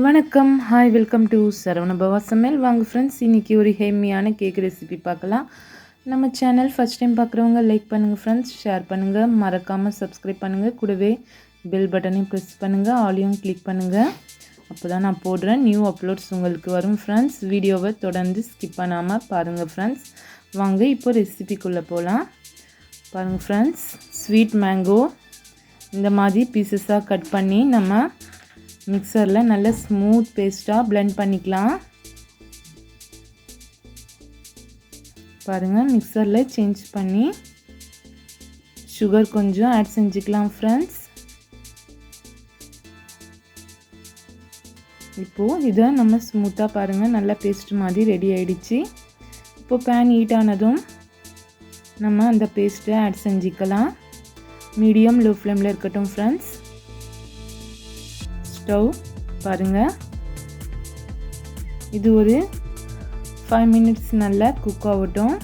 வணக்கம், hi, welcome to Saravanabhava சமையல். வாங்க ஃப்ரெண்ட்ஸ், இன்றைக்கி ஒரு ஹெம்மியான கேக் ரெசிபி பார்க்கலாம். நம்ம சேனல் ஃபஸ்ட் டைம் பார்க்குறவங்க லைக் பண்ணுங்கள் ஃப்ரெண்ட்ஸ், ஷேர் பண்ணுங்கள், மறக்காமல் சப்ஸ்கிரைப் பண்ணுங்கள். கூடவே பெல் பட்டனையும் ப்ரெஸ் பண்ணுங்கள், ஆலியும் கிளிக் பண்ணுங்கள். அப்போ தான் நான் போடுற நியூ அப்லோட்ஸ் உங்களுக்கு வரும் ஃப்ரெண்ட்ஸ். வீடியோவை தொடர்ந்து ஸ்கிப் பண்ணாமல் பாருங்கள் ஃப்ரெண்ட்ஸ். வாங்க இப்போ ரெசிபிக்குள்ளே போகலாம். பாருங்கள் ஃப்ரெண்ட்ஸ், ஸ்வீட் மேங்கோ இந்த மாதிரி பீசஸாக கட் பண்ணி நம்ம மிக்சரில் நல்ல ஸ்மூத் பேஸ்ட்டாக பிளெண்ட் பண்ணிக்கலாம். பாருங்கள், மிக்சரில் சேஞ்ச் பண்ணி சுகர் கொஞ்சம் ஆட் செஞ்சுக்கலாம் ஃப்ரெண்ட்ஸ். இப்போது இதை நம்ம ஸ்மூத்தாக பாருங்கள் நல்லா பேஸ்ட் மாதிரி ரெடி ஆகிடுச்சு. இப்போது பேன் ஹீட் ஆனதும் நம்ம அந்த பேஸ்ட்டை ஆட் செஞ்சுக்கலாம். மீடியம் லோ ஃப்ளேமில் இருக்கட்டும் ஃப்ரெண்ட்ஸ். ஸ்டவ் பாருங்கள், இது ஒரு 5 மினிட்ஸ் நல்லா குக் ஆகட்டும்.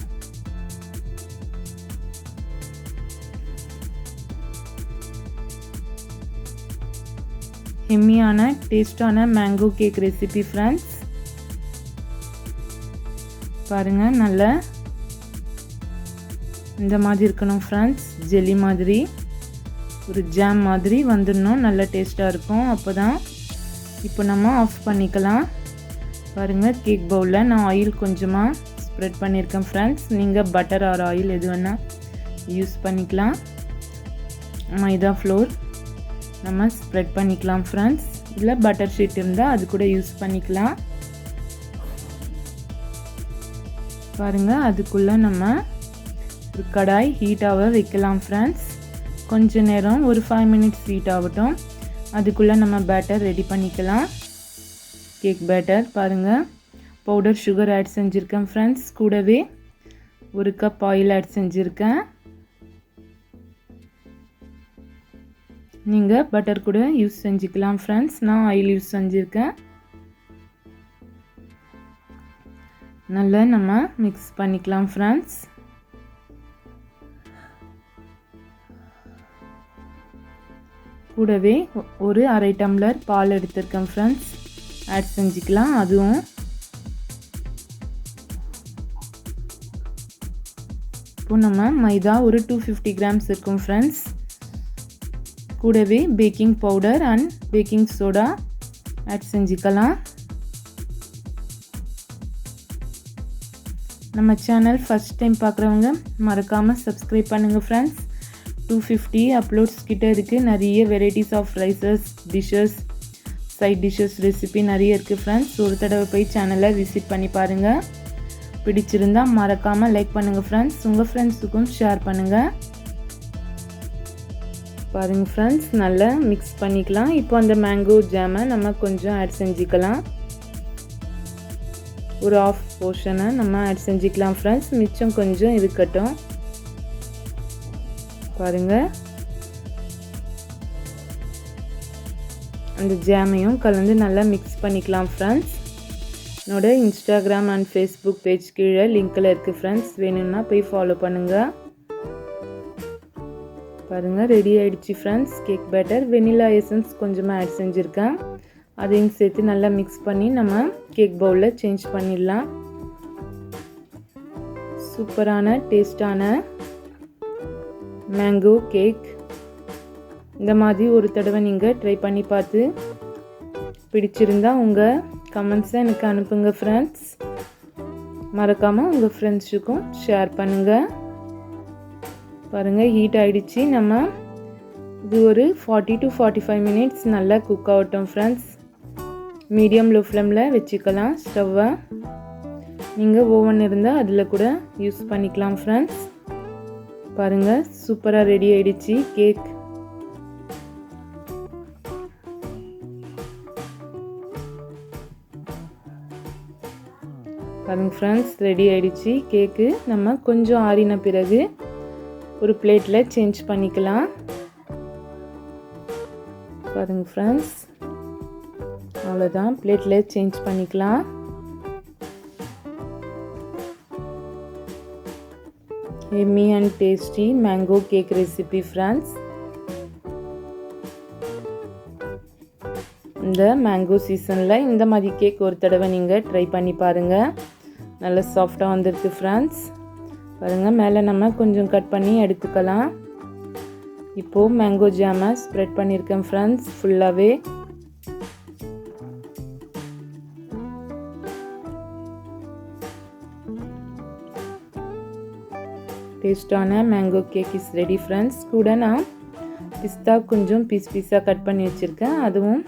ஹெம்மியான டேஸ்டான மேங்கோ கேக் ரெசிபி ஃப்ரெண்ட்ஸ். பாருங்கள், நல்லா இந்த மாதிரி இருக்கணும் ஃப்ரெண்ட்ஸ். ஜெல்லி மாதிரி ஒரு ஜாம் மாதிரி வந்துடணும், நல்ல டேஸ்ட்டாக இருக்கும். அப்போ தான் இப்போ நம்ம ஆஃப் பண்ணிக்கலாம். பாருங்கள், கேக் பவுலில் நான் ஆயில் கொஞ்சமாக ஸ்ப்ரெட் பண்ணியிருக்கேன் ஃப்ரெண்ட்ஸ். நீங்கள் பட்டர் ஆர் ஆயில் எது வேணால் யூஸ் பண்ணிக்கலாம். மைதா ஃப்ளோர் நம்ம ஸ்ப்ரெட் பண்ணிக்கலாம் ஃப்ரெண்ட்ஸ். இல்லை பட்டர் ஷீட் இருந்தால் அது கூட யூஸ் பண்ணிக்கலாம். பாருங்கள், அதுக்குள்ளே நம்ம ஒரு கடாய் ஹீட்டாக வைக்கலாம் ஃப்ரெண்ட்ஸ். கொஞ்ச நேரம் ஒரு 5 மினிட்ஸ் ஹீட் ஆகட்டும். அதுக்குள்ளே நம்ம பேட்டர் ரெடி பண்ணிக்கலாம். கேக் பேட்டர் பாருங்கள், பவுடர் சுகர் ஆட் செஞ்சுருக்கேன் ஃப்ரெண்ட்ஸ். கூடவே ஒரு கப் ஆயில் ஆட் செஞ்சுருக்கேன். நீங்கள் பட்டர் கூட யூஸ் செஞ்சுக்கலாம் ஃப்ரெண்ட்ஸ். நான் ஆயில் யூஸ் செஞ்சுருக்கேன். நல்லா நம்ம மிக்ஸ் பண்ணிக்கலாம் ஃப்ரெண்ட்ஸ். கூடவே ஒரு அரை டம்ளர் பால் எடுத்திருக்கேன் ஃப்ரெண்ட்ஸ், ஆட் செஞ்சுக்கலாம். அதுவும் இப்போ நம்ம மைதா ஒரு 250 கிராம்ஸ் இருக்கும் ஃப்ரெண்ட்ஸ். கூடவே baking powder and baking soda add செஞ்சுக்கலாம். நம்ம சேனல் ஃபஸ்ட் டைம் பார்க்குறவங்க மறக்காமல் சப்ஸ்கிரைப் பண்ணுங்கள் ஃப்ரெண்ட்ஸ். 250 அப்லோட்ஸ் கிட்ட இருக்குது. நிறைய varieties of rices, dishes, side dishes recipe நிறைய இருக்குது ஃப்ரெண்ட்ஸ். ஒரு தடவை போய் சேனலை விசிட் பண்ணி பாருங்கள். பிடிச்சிருந்தால் மறக்காமல் லைக் பண்ணுங்கள் ஃப்ரெண்ட்ஸ். உங்கள் ஃப்ரெண்ட்ஸுக்கும் ஷேர் பண்ணுங்கள். பாருங்கள் ஃப்ரெண்ட்ஸ், நல்லா மிக்ஸ் பண்ணிக்கலாம். இப்போ அந்த மேங்கோ ஜாமை நம்ம கொஞ்சம் ஆட் செஞ்சுக்கலாம். ஒரு ஆஃப் போர்ஷனை நம்ம ஆட் செஞ்சுக்கலாம் ஃப்ரெண்ட்ஸ். மிச்சம் கொஞ்சம் இருக்கட்டும். பாருங்கள், அந்த ஜாமையும் கலந்து நல்லா மிக்ஸ் பண்ணிக்கலாம் ஃப்ரெண்ட்ஸ். என்னோட இன்ஸ்டாகிராம் அண்ட் ஃபேஸ்புக் பேஜ் கீழே லிங்க்கில் இருக்குது ஃப்ரெண்ட்ஸ். வேணும்னா போய் ஃபாலோ பண்ணுங்கள். பாருங்கள், ரெடி ஆகிடுச்சு friends cake batter. Vanilla essence கொஞ்சமாக ஆட் செஞ்சுருக்கேன். அதையும் சேர்த்து நல்லா மிக்ஸ் பண்ணி நம்ம கேக் பவுலில் சேஞ்ச் பண்ணிடலாம். சூப்பரான டேஸ்டான மேங்கோ கேக் இந்த மாதிரி ஒரு தடவை நீங்கள் ட்ரை பண்ணி பார்த்து பிடிச்சிருந்தால் உங்கள் கமெண்ட்ஸை எனக்கு அனுப்புங்க ஃப்ரெண்ட்ஸ். மறக்காமல் உங்கள் ஃப்ரெண்ட்ஸுக்கும் ஷேர் பண்ணுங்கள். பாருங்கள், ஹீட் ஆகிடுச்சு. நம்ம இது ஒரு 40 to 45 மினிட்ஸ் நல்லா குக் ஆகட்டும் ஃப்ரெண்ட்ஸ். மீடியம் லோ ஃப்ளேமில் வச்சுக்கலாம் ஸ்டவ்வை. நீங்கள் ஓவன் இருந்தால் அதில் கூட யூஸ் பண்ணிக்கலாம் ஃப்ரெண்ட்ஸ். பாருங்கள், சூப்பராக ரெடி ஆகிடுச்சு கேக். பாருங்கள் ஃப்ரெண்ட்ஸ், ரெடி ஆகிடுச்சு கேக்கு. நம்ம கொஞ்சம் ஆறின பிறகு ஒரு பிளேட்டில் சேஞ்ச் பண்ணிக்கலாம். பாருங்கள் ஃப்ரெண்ட்ஸ், அவ்வளோதான், பிளேட்டில் சேஞ்ச் பண்ணிக்கலாம். yummy and tasty mango cake recipe friends. இந்த மேங்கோ சீசனில் இந்த மாதிரி கேக் ஒரு தடவை நீங்கள் ட்ரை பண்ணி பாருங்கள். நல்லா சாஃப்டாக வந்திருக்கு ஃப்ரெண்ட்ஸ். பாருங்கள், மேலே நம்ம கொஞ்சம் கட் பண்ணி எடுத்துக்கலாம். இப்போது மேங்கோ ஜாமை ஸ்ப்ரெட் பண்ணியிருக்கேன் ஃப்ரெண்ட்ஸ் ஃபுல்லாகவே. டேஸ்டான mango cake is ready friends. கூட நான் பிஸ்தா கொஞ்சம் பீஸாக கட் பண்ணி வச்சுருக்கேன், அதுவும்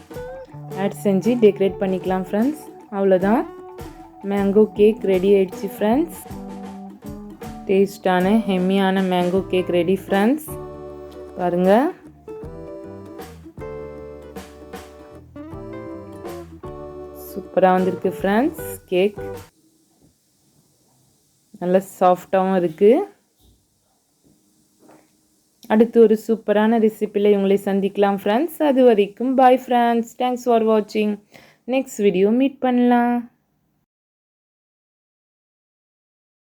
ஆட் செஞ்சு டெக்கரேட் பண்ணிக்கலாம் ஃப்ரெண்ட்ஸ். அவ்வளோதான், மேங்கோ கேக் ரெடி ஆயிடுச்சு ஃப்ரெண்ட்ஸ். டேஸ்டான ஹெம்மியான மேங்கோ கேக் ரெடி ஃப்ரெண்ட்ஸ். பாருங்கள், சூப்பராக வந்திருக்கு ஃப்ரெண்ட்ஸ். கேக் நல்லா சாஃப்டாகவும் இருக்குது. அடுத்து ஒரு சூப்பரான ரெசிபியில் உங்களை சந்திக்கலாம் ஃப்ரெண்ட்ஸ். அது வரைக்கும் பாய் ஃப்ரெண்ட்ஸ். தேங்க்ஸ் ஃபார் வாட்சிங். நெக்ஸ்ட் வீடியோ மீட் பண்ணலாம்.